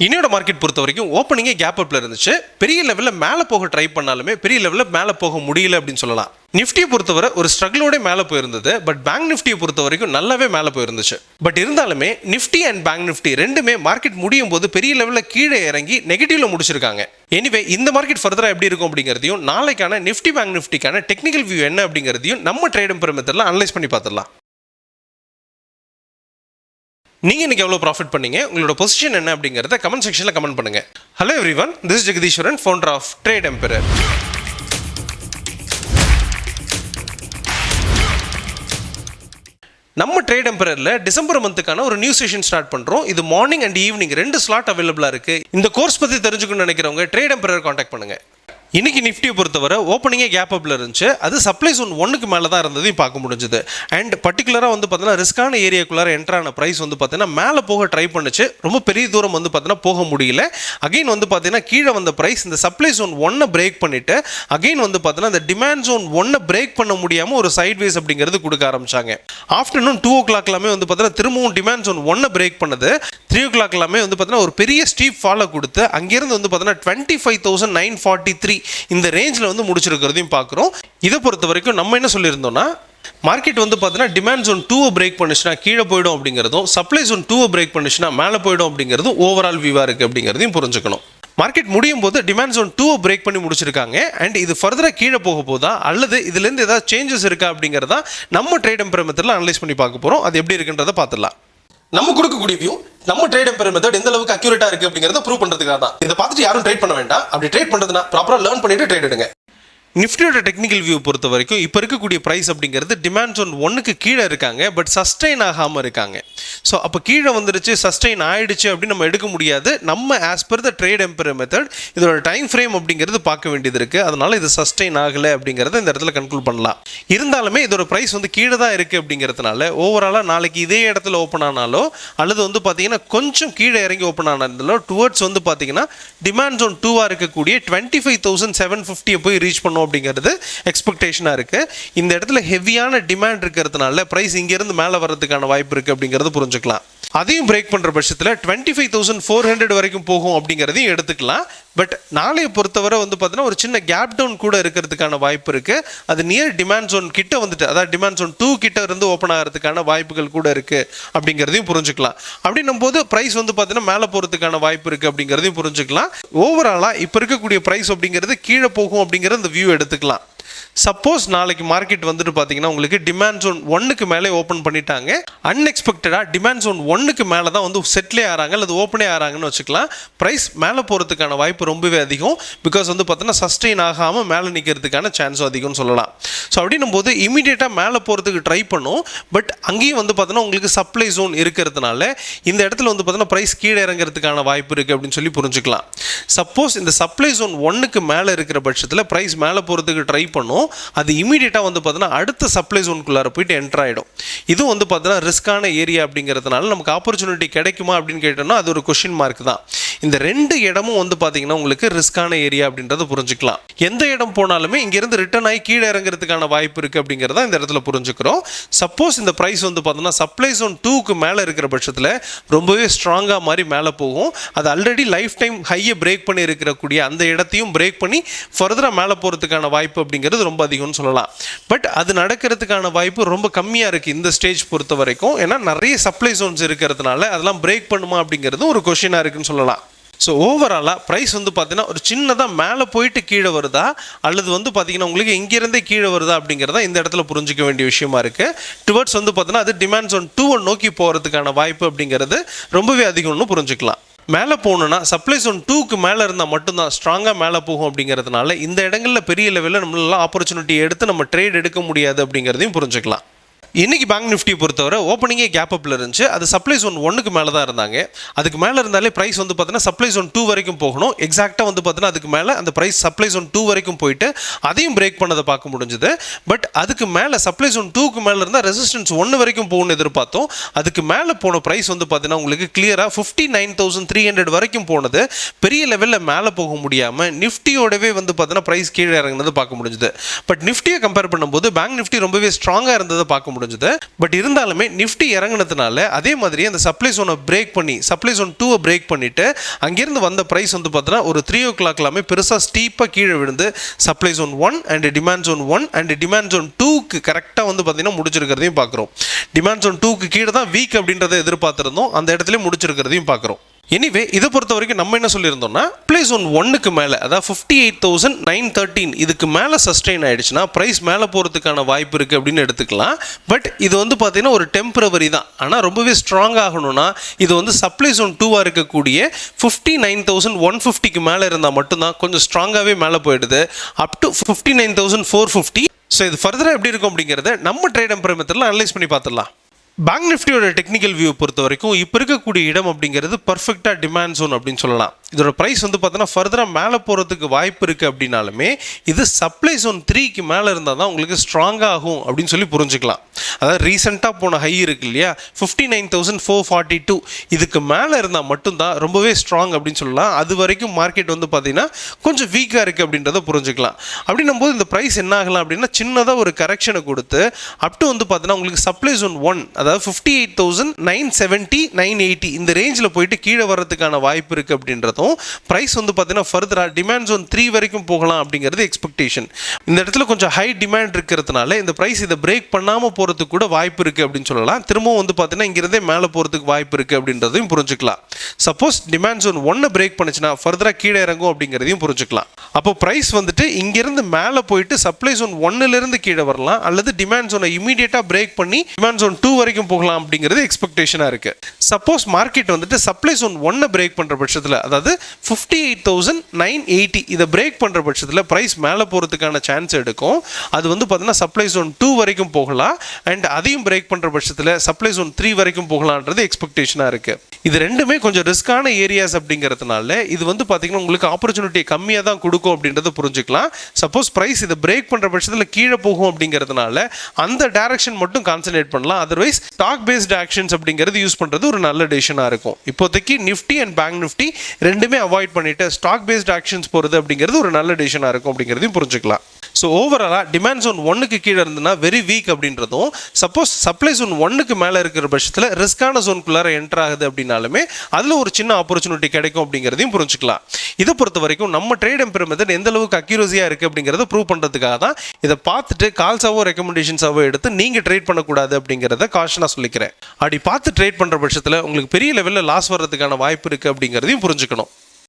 இன்னையோட மார்க்கெட் பொறுத்த வரைக்கும் ஓப்பனிங்கே கேப் அப்ல இருந்துச்சு. பெரிய லெவலில் மேலே போக ட்ரை பண்ணாலுமே பெரிய லெவலில் மேலே போக முடியல அப்படின்னு சொல்லலாம். நிஃப்டியை பொறுத்தவரை ஒரு ஸ்ட்ரகிளோட மேலே போயிருந்தது. பட் பேங்க் நிஃப்டியை பொறுத்த வரைக்கும் நல்லாவே மேலே போயிருந்துச்சு. பட் இருந்தாலுமே நிஃப்டி அண்ட் பேங்க் நிஃப்டி ரெண்டுமே மார்க்கெட் முடியும் போது பெரிய லெவலில் கீழே இறங்கி நெகட்டிவ்ல முடிச்சிருக்காங்க. எனிவே இந்த மார்க்கெட் ஃபர்தரா எப்படி இருக்கும் அப்படிங்கிறதையும் நாளைக்கான நிஃப்டி பேங்க் நிஃப்டிக்கான டெக்னிக்கல் வியூ என்ன அப்படிங்கிறதையும் நம்ம ட்ரேட் மெத்தட்ல அனலைஸ் பண்ணி பார்த்துடலாம். நீங்கள் இன்னைக்கு எவ்வளோ ப்ராஃபிட் பண்ணீங்க, உங்களோட பொசிஷன் என்ன அப்படிங்கிறத கமெண்ட் செக்ஷனில் கமெண்ட் பண்ணுங்க. Hello everyone, this is Jagadeeswaran, founder of trade emperor. நம்ம ட்ரேட் எம்பரரில் டிசம்பர் மந்த்துக்கான ஒரு நியூ செஷன் ஸ்டார்ட் பண்ணுறோம். இது மார்னிங் அண்ட் ஈவினிங் 2 ஸ்லாட் அவைலபிளாக இருக்குது. இந்த கோர்ஸ் பற்றி தெரிஞ்சுக்கணும்னு நினைக்கிறவங்க ட்ரேட் எம்பரர் காண்டாக்ட் பண்ணுங்கள். இன்னைக்கு நிஃப்டியை பொறுத்தவரை ஓப்பனிங்கே கேப் அப்ல இருந்துச்சு. அது சப்ளை ஜோன் 1க்கு மேலே தான் இருந்ததையும் பார்க்க முடிஞ்சது. அண்ட் பர்டிகுலராக பார்த்தீங்கன்னா ரிஸ்கான ஏரியாக்குள்ளார என்ட்ரான ப்ரைஸ் பார்த்தீங்கன்னா மேலே போக ட்ரை பண்ணுச்சு. ரொம்ப பெரிய தூரம் பார்த்தீங்கன்னா போக முடியல. அகைன் பார்த்தீங்கன்னா கீழே வந்த ப்ரைஸ் இந்த சப்ளை ஜோன் 1 பிரேக் பண்ணிட்டு அகைன் பார்த்தீங்கன்னா இந்த டிமாண்ட் ஜோன் 1 பிரேக் பண்ண முடியாமல் ஒரு சைட்வேஸ் அப்படிங்கிறது கொடுக்க ஆரம்பிச்சாங்க. ஆஃப்டர்நூன் 2 o'clock எல்லாமே பார்த்தீங்கன்னா திரும்பவும் டிமாண்ட் ஜோன் 1 பிரேக் பண்ணது. 3 o'clock எல்லாமே பார்த்தீங்கன்னா ஒரு பெரிய ஸ்டீப் ஃபாலோ கொடுத்து அங்கிருந்து பார்த்தீங்கன்னா 25,943 இந்த ரேஞ்சில் முடிச்சிருக்கிறதையும் பார்க்குறோம். இதை பொறுத்த வரைக்கும் நம்ம என்ன சொல்லியிருந்தோம்னா, மார்க்கெட் பார்த்தீங்கன்னா டிமாண்ட் ஜோன் 2 பிரேக் பண்ணுச்சுன்னா கீழே போயிடும் அப்படிங்கிறதும், சப்ளை ஜோன் 2 பிரேக் பண்ணுச்சுன்னா மேலே போயிடும் அப்படிங்கிறதும் ஓவரால் வியூவாக இருக்குது அப்படிங்கிறதையும் புரிஞ்சுக்கணும். மார்க்கெட் முடியும் போது டிமாண்ட் ஜோன் 2 பிரேக் பண்ணி முடிச்சிருக்காங்க. அண்ட் இது ஃபர்தராக கீழே போக போதா அல்லது இதுலேருந்து ஏதாவது சேஞ்சஸ் இருக்கா அப்படிங்கிறதா நம்ம ட்ரேட் எம்பரர் மெத்தடில் அனலைஸ் பண்ணி பார்க்க போகிறோம். அது எப்படி இருக்குன்றதை பார்த்துடலாம். நம்ம கொடுக்கக்கூடிய வியூ நம்ம ட்ரேட் எம்பரர் மெத்தட் எந்த அளவுக்கு அக்யூரேட்டா இருக்கு அப்படிங்கறத ப்ரூவ் பண்றதுக்காக தான். இதை பார்த்துட்டு யாரும் ட்ரேட் பண்ண வேண்டாம். அப்படி ட்ரேட் பண்றதுனா ப்ராப்பரா லேர்ன் பண்ணிட்டு ட்ரேட் எடுங்க. நிஃப்டியோட டெக்னிக்கல் வியூ பொறுத்த வரைக்கும் இப்போ இருக்கக்கூடிய ப்ரைஸ் அப்படிங்கிறது டிமாண்ட் ஜோன் 1க்கு கீழே இருக்காங்க. பட் சஸ்டெயின் ஆகாமல் இருக்காங்க. ஸோ அப்போ கீழே வந்துருச்சு, சஸ்டெயின் ஆயிடுச்சு அப்படின்னு நம்ம எடுக்க முடியாது. நம்ம as per the trade emperor method இதோட டைம் ஃப்ரேம் அப்படிங்கிறது பார்க்க வேண்டியது இருக்குது. அதனால இது சஸ்டெயின் ஆகலை அப்படிங்கிறத இந்த இடத்துல கன்க்ளூட் பண்ணலாம். இருந்தாலுமே இதோட ப்ரைஸ் கீழே தான் இருக்குது அப்படிங்கிறதுனால ஓவராலாக நாளைக்கு இதே இடத்துல ஓப்பன் ஆனாலோ அல்லது பார்த்தீங்கன்னா கொஞ்சம் கீழே இறங்கி ஓப்பன் ஆனாலோ டுவர்ட்ஸ் பார்த்தீங்கன்னா டிமாண்ட் ஜோன் 2ஆக இருக்கக்கூடிய 25,750 போய் ரீச் பண்ணோம் அப்படிங்கிறது எக்ஸ்பெக்டேஷனாக இருக்குது. இந்த இடத்துல ஹெவியான டிமாண்ட் இருக்கிறதுனால ப்ரைஸ் இங்கேருந்து மேலே வர்றதுக்கான வாய்ப்பு இருக்குது அப்படிங்கிறது புரிஞ்சுக்கலாம். அதையும் பிரேக் பண்ணுற பட்சத்தில் 25,400 வரைக்கும் போகும் அப்படிங்கிறதையும் எடுத்துக்கலாம். பட் நாளைய பொறுத்தவரை பார்த்தீங்கன்னா ஒரு சின்ன கேப் டவுன் கூட இருக்கிறதுக்கான வாய்ப்பு இருக்குது. அது நியர் டிமாண்ட் ஜோன் கிட்ட அதாவது டிமாண்ட் ஜோன் 2 கிட்ட இருந்து ஓப்பன் ஆகிறதுக்கான வாய்ப்புகள் கூட இருக்குது அப்படிங்கிறதையும் புரிஞ்சுக்கலாம். அப்படின்னும் போது ப்ரைஸ் பார்த்தீங்கன்னா மேலே போகிறதுக்கான வாய்ப்பு இருக்குது அப்படிங்கிறதையும் புரிஞ்சுக்கலாம். ஓவராலாக இப்போ இருக்கக்கூடிய ப்ரைஸ் அப்படிங்கிறது கீழே போகும் அப்படிங்கிற இந்த வியூ எடுத்துக்கலாம். சப்போஸ் நாளைக்கு மார்க்கெட் பார்த்தீங்கன்னா உங்களுக்கு டிமாண்ட் ஜோன் 1க்கு மேலே ஓப்பன் பண்ணிட்டாங்க. அன்எக்ஸ்பெக்டடாக டிமாண்ட் ஜோன் 1க்கு மேலே தான் செட்டிலே ஆகிறாங்க அல்லது ஓப்பனே ஆகிறாங்கன்னு வச்சுக்கலாம். ப்ரைஸ் மேலே போகிறதுக்கான வாய்ப்பு ரொம்பவே அதிகம். பிகாஸ் பார்த்தீங்கன்னா சஸ்டெயின் ஆகாமல் மேலே நிற்கிறதுக்கான சான்ஸும் அதிகம்னு சொல்லலாம். ஸோ அப்படின்னும் போது இமீடியட்டாக மேலே போகிறதுக்கு ட்ரை பண்ணும். பட் அங்கேயும் பார்த்தீங்கன்னா உங்களுக்கு சப்ளை ஜோன் இருக்கிறதுனால இந்த இடத்துல பார்த்தீங்கன்னா ப்ரைஸ் கீழே இறங்கிறதுக்கான வாய்ப்பு இருக்குது அப்படின்னு சொல்லி புரிஞ்சுக்கலாம். சப்போஸ் இந்த சப்ளை ஜோன் 1க்கு மேலே இருக்கிற பட்சத்தில் ப்ரைஸ் மேலே போகிறதுக்கு ட்ரை பண்ணும். அது இமீடியட்டாக பார்த்தீங்கன்னா அடுத்த சப்ளை ஜோனுக்குள்ளார போயிட்டு என்டர் ஆகிடும். இதுவும் பார்த்தீங்கன்னா ரிஸ்கான ஏரியா அப்படிங்கிறதுனால நமக்கு ஆப்பர்ச்சுனிட்டி கிடைக்குமா அப்படின்னு கேட்டோம்னா அது ஒரு கொஸ்டின் மார்க் தான். இந்த 2 இடமும் பார்த்தீங்கன்னா உங்களுக்கு ரிஸ்கான ஏரியா அப்படின்றத புரிஞ்சுக்கலாம். எந்த இடம் போனாலுமே இங்கேருந்து ரிட்டர்ன் ஆகி கீழே இறங்குறதுக்கான வாய்ப்பு இருக்குது அப்படிங்கிறத இந்த இடத்துல புரிஞ்சுக்கிறோம். சப்போஸ் இந்த ப்ரைஸ் பார்த்தீங்கன்னா சப்ளை ஜோன் 2க்கு மேலே இருக்கிற பட்சத்தில் ரொம்பவே ஸ்ட்ராங்காக மாதிரி மேலே போகும். அது ஆல்ரெடி லைஃப் டைம் ஹையை பிரேக் பண்ணி இருக்கக்கூடிய அந்த இடத்தையும் பிரேக் பண்ணி ஃபர்தராக மேலே போகிறதுக்கான வாய்ப்பு அப்படிங்கிறது ரொம்ப அதிகம்னு சொல்லலாம். பட் அது நடக்கிறதுக்கான வாய்ப்பு ரொம்ப கம்மியாக இருக்குது இந்த ஸ்டேஜ் பொறுத்த வரைக்கும். ஏன்னா நிறைய சப்ளை ஜோன்ஸ் இருக்கிறதுனால அதெல்லாம் பிரேக் பண்ணுமா அப்படிங்கிறது ஒரு கொஸ்டினாக இருக்குன்னு சொல்லலாம். ஸோ ஓவராலாக ப்ரைஸ் பார்த்தீங்கன்னா ஒரு சின்னதாக மேலே போயிட்டு கீழே வருதா அல்லது பார்த்தீங்கன்னா உங்களுக்கு இங்கேருந்தே கீழே வருதா அப்படிங்கிறத இந்த இடத்துல புரிஞ்சிக்க வேண்டிய விஷயமா இருக்குது. டுவர்ட்ஸ் பார்த்தீங்கன்னா அது டிமாண்ட் ஜோன் 2 நோக்கி போகிறதுக்கான வாய்ப்பு அப்படிங்கிறது ரொம்பவே அதிகம்னு புரிஞ்சுக்கலாம். மேலே போகணுன்னா சப்ளை ஜோன் 2க்கு மேலே இருந்தால் மட்டும்தான் ஸ்ட்ராங்காக மேலே போகும் அப்படிங்கிறதுனால இந்த இடங்களில் பெரிய லெவலில் நம்மளால ஆப்பர்ச்சுனிட்டி எடுத்து நம்ம ட்ரேட் எடுக்க முடியாது அப்படிங்கிறதையும் புரிஞ்சுக்கலாம். இன்னைக்கு பேங்க் நிஃப்டியை பொறுத்தவரை ஓப்பனிங்கே கேப் அப்ல இருந்துச்சு. அது சப்ளை ஜோன் 1க்கு மேலே தான் இருந்தாங்க. அதுக்கு மேலே இருந்தாலே ப்ரைஸ் பார்த்தீங்கன்னா சப்ளை ஜோன் 2 வரைக்கும் போகணும். எக்ஸாக்டாக பார்த்தீங்கன்னா அதுக்கு மேலே அந்த ப்ரைஸ் சப்ளை ஜோன் 2 வரைக்கும் போயிட்டு அதையும் பிரேக் பண்ணதை பார்க்க முடிஞ்சுது. பட் அதுக்கு மேலே சப்ளை ஜோன் 2க்கு மேலே இருந்தால் ரெசிஸ்டன்ஸ் 1 வரைக்கும் போகணும்னு எதிர்பார்த்தோம். அதுக்கு மேலே போன ப்ரைஸ் பார்த்தீங்கன்னா உங்களுக்கு கிளியராக 59,300 வரைக்கும் போனது. பெரிய லெவலில் மேலே போக முடியாமல் நிஃப்டியோடவே பார்த்தீங்கன்னா ப்ரைஸ் கீழே இறங்குனது பார்க்க முடிஞ்சுது. பட் நிஃப்டியை கம்பேர் பண்ணும்போது பேங்க் நிஃப்டி ரொம்பவே ஸ்ட்ராங்காக இருந்ததை பார்க்க முடியும். முடிஞ்சது. பட் இருந்தாலுமே நிஃப்டி இறங்குனதுனால அதே மாதிரி அந்த சப்ளை ஜோனை பிரேக் பண்ணி சப்ளை ஜோன் 2 பிரேக் பண்ணிட்டு அங்கிருந்து வந்த பிரைஸ் வந்து பார்த்தீங்கன்னா ஒரு 3 o'clock எல்லாமே பெருசாக ஸ்டீப்பாக கீழே விழுந்து supply zone 1 and demand zone 1 and demand zone 2க்கு கரெக்டாக வந்து பார்த்தீங்கன்னா முடிச்சிருக்கிறதையும் பார்க்குறோம். டிமாண்ட் ஜோன் 2க்கு கீழே தான் வீக் அப்படின்றத எதிர்பார்த்துருந்தோம், அந்த இடத்துல முடிச்சிருக்கிறதையும் பார்க்குறோம். எனிவே இதை பொறுத்த வரைக்கும் நம்ம என்ன சொல்லியிருந்தோம்னா ப்ளே ஜோன் 1க்கு மேலே, அதாவது 58,913 இதுக்கு மேலே சஸ்டெயின் ஆயிடுச்சுன்னா ப்ரைஸ் மேலே போகிறதுக்கான வாய்ப்பு இருக்குது அப்படின்னு எடுத்துக்கலாம். பட் இது வந்து பார்த்தீங்கன்னா ஒரு டெம்பரவரி தான். ஆனால் ரொம்பவே ஸ்ட்ராங் ஆகணும்னா இது வந்து சப்ளை ஜோன் 2வாக இருக்கக்கூடிய 59,150க்கு மேலே இருந்தால் மட்டும்தான் கொஞ்சம் ஸ்ட்ராங்காகவே மேலே போயிடுது. Up to 59,450. ஸோ இது ஃபர்தராக எப்படி இருக்கும் அப்படிங்கிறத நம்ம ட்ரேட் எம்பரர் மெத்தடில் அனலைஸ் பண்ணி பார்த்துடலாம். பேங்க் நிஃப்டியோட டெக்னிக்கல் வியூ பொறுத்த வரைக்கும் இப்போ இருக்கக்கூடிய இடம் அப்படிங்கிறது பர்ஃபெக்டாக டிமாண்ட் ஜோன் அப்படின்னு சொல்லலாம். இதோட ப்ரைஸ் வந்து பார்த்தீங்கன்னா ஃபர்தராக மேலே போகிறதுக்கு வாய்ப்பு இருக்குது அப்படின்னாலுமே இது சப்ளை ஜோன் 3க்கு மேலே இருந்தால் தான் உங்களுக்கு ஸ்ட்ராங்காக ஆகும் அப்படின்னு சொல்லி புரிஞ்சுக்கலாம். அதாவது ரீசெண்டாக போன ஹை இருக்கு இல்லையா 59,442 இதுக்கு மேலே இருந்தால் மட்டும்தான் ரொம்பவே ஸ்ட்ராங் அப்படின்னு சொல்லலாம். அது வரைக்கும் மார்க்கெட் வந்து பார்த்தீங்கன்னா கொஞ்சம் வீக்காக இருக்குது அப்படின்றத புரிஞ்சுக்கலாம். அப்படின்னும் போது இந்த ப்ரைஸ் என்ன ஆகலாம் அப்படின்னா சின்னதாக ஒரு கரெக்ஷனை கொடுத்து அப் டு வந்து பார்த்தீங்கன்னா உங்களுக்கு சப்ளை ஜோன் 1 அதாவது 58,970 980 இந்த ரேஞ்சில் போயிட்டு கீழே வர்றதுக்கான வாய்ப்பு இருக்குது அப்படின்றதும் ப்ரைஸ் வந்து பார்த்தீங்கன்னா ஃபர்தராக டிமாண்ட் ஜோன் 3 வரைக்கும் போகலாம் அப்படிங்கிறது எக்ஸ்பெக்டேஷன். இந்த இடத்துல கொஞ்சம் ஹை டிமாண்ட் இருக்கிறதுனால இந்த ப்ரைஸ் இதை பிரேக் பண்ணாமல் போகிறதுக்கு கூட வாய்ப்பு இருக்குது அப்படின்னு சொல்லலாம். திரும்பவும் வந்து பார்த்தீங்கன்னா இங்கிருந்தே மேலே போகிறதுக்கு வாய்ப்பு இருக்குது அப்படின்றதையும் புரிஞ்சுக்கலாம். சப்போஸ் டிமாண்ட் ஜோன் 1 பிரேக் பண்ணுச்சுன்னா ஃபர்தராக கீழே இறங்கும் அப்படிங்கிறதையும் புரிஞ்சுக்கலாம். அப்போ ப்ரைஸ் வந்துட்டு இங்கிருந்து மேலே போயிட்டு சப்ளை ஜோன் 1லேருந்து கீழே வரலாம், அல்லது டிமாண்ட் ஜோனை இமீடியட்டாக பிரேக் பண்ணி டிமாண்ட் ஜோன் 2 வரைக்கும் போகலாம் அப்படிங்கிறது எக்ஸ்பெக்டேஷனாக இருக்குது. சப்போஸ் மார்க்கெட் வந்துட்டு சப்ளை ஜோன் 1 பிரேக் பண்ணுற பட்சத்தில், அதாவது 58,980 இதை பிரேக் பண்ணுற பட்சத்தில் ப்ரைஸ் மேலே போகிறதுக்கான சான்ஸ் எடுக்கும். அது வந்து பார்த்தீங்கன்னா சப்ளை ஜோன் 2 வரைக்கும் போகலாம், அண்ட் அதையும் பிரேக் பண்ணுற பட்சத்தில் சப்ளை ஜோன் 3 வரைக்கும் போகலான்றது எக்ஸ்பெக்டேஷனாக இருக்குது. இது ரெண்டுமே கொஞ்சம் ரிஸ்கான ஏரியாஸ் அப்படிங்கிறதுனால இது வந்து பார்த்தீங்கன்னா உங்களுக்கு ஆப்பர்ச்சுனிட்டி கம்மியாக தான் கொடுக்கும் அப்படின்றத புரிஞ்சுக்கலாம். சப்போஸ் ப்ரைஸ் இதை பிரேக் பண்ணுற பட்சத்தில் கீழே போகும் அப்படிங்கிறதுனால அந்த டைரக்ஷன் மட்டும் கான்சன்ட்ரேட் பண்ணலாம். அதர்வைஸ் ஸ்டாக் பேஸ்ட் ஆக்ஷன்ஸ் அப்படிங்கிறது யூஸ் பண்ணுறது ஒரு நல்ல டெசிஷனாக இருக்கும். இப்போதைக்கு நிஃப்டி அண்ட் பேங்க் நிஃப்டி ரெண்டுமே அவாய்ட் பண்ணிட்டு ஸ்டாக் பேஸ்ட் ஆக்ஷன்ஸ் போகிறது அப்படிங்கிறது ஒரு நல்ல டெசிஷனாக இருக்கும் அப்படிங்கிறதையும் புரிஞ்சுக்கலாம். ஸோ ஓவராலாக டிமாண்ட் ஜோன் 1க்கு கீழே இருந்ததுன்னா வெரி வீக் அப்படின்றதும், சப்போஸ் சப்ளை ஜோன் 1க்கு மேலே இருக்கிற பட்சத்தில் ரிஸ்கான ஜோனுக்குள்ளார என்டர் ஆகுது அப்படின்னாலுமே அதில் ஒரு சின்ன ஆப்பர்ச்சுனிட்டி கிடைக்கும் அப்படிங்கிறதையும் புரிஞ்சுக்கலாம். இதை பொறுத்த வரைக்கும் நம்ம ட்ரேட் எம்பரர் மெத்தட் எந்த அளவுக்கு அக்யூரஸியாக இருக்குது அப்படிங்கிறத ப்ரூவ் பண்ணுறதுக்காக தான் இதை பார்த்துட்டு கால்ஸாவோ ரெக்கமெண்டேஷன்ஸாவோ எடுத்து நீங்கள் ட்ரேட் பண்ணக்கூடாது அப்படிங்கிறத காஷனாக சொல்லிக்கிறேன். அப்படி பார்த்து ட்ரேட் பண்ணுற பட்சத்தில் உங்களுக்கு பெரிய லெவலில் லாஸ் வர்றதுக்கான வாய்ப்பு இருக்குது அப்படிங்கிறதையும் புரிஞ்சுக்கணும்.